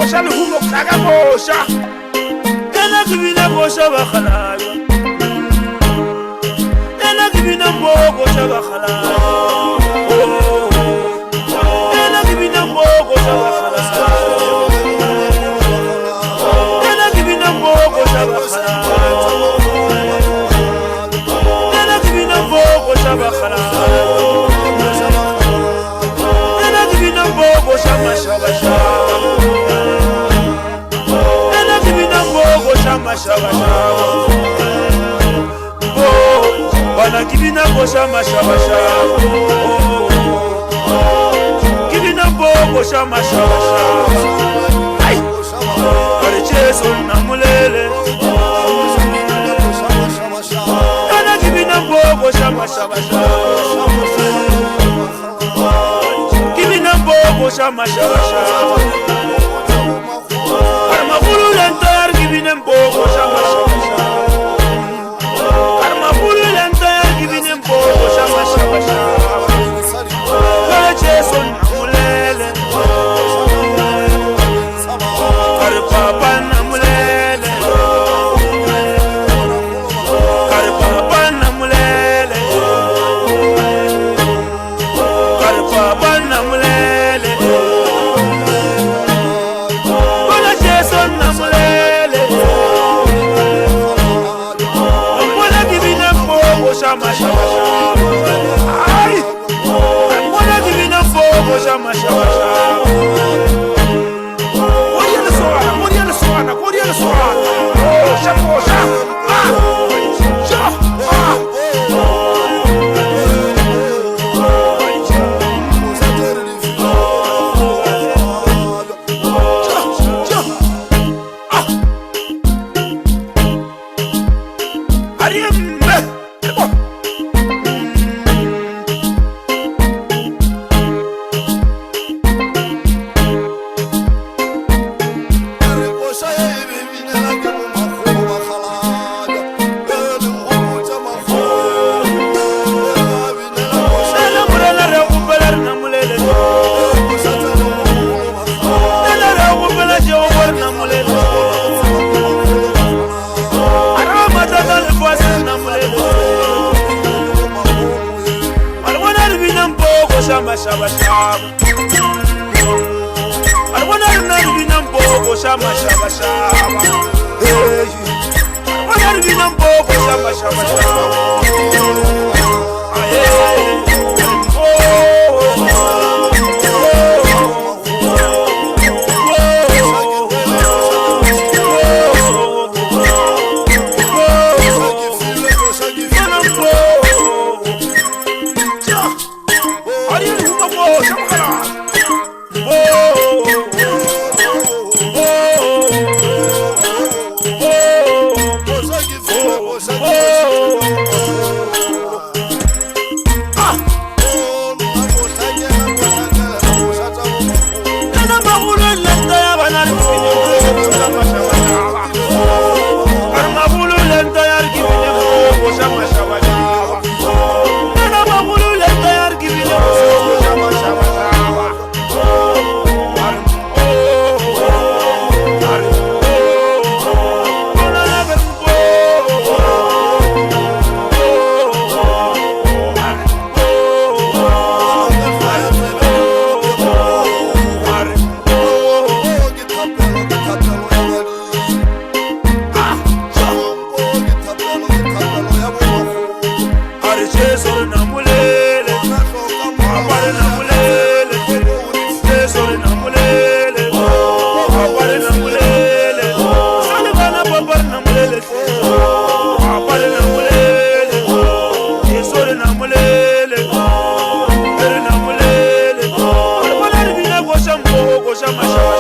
bosha lehumo tlaka bosha ena ke bina bosha ba khalayo ena ke bina bosha ba khalayo ena ke bina bosha ba khalayo ena ke bina bosha ba khalayo ena ke bina bosha ba khalayo ena ke bina bosha mashabasha ena ke bina bosha mashabasha bana ke bina bosha mashabasha ke bina bosha mashabasha ai are Jesu namulele ena ke bina bosha mashabasha bosha mashabasha armabulu lentar gibinem bosha mashabasha armabulu lentar gibinem bosha mashabasha wala Jesu namulele arpapa namulele arpapa namulele arpapa namulele ai amona divina fogo chama chama Moriana soana oh chapo Shama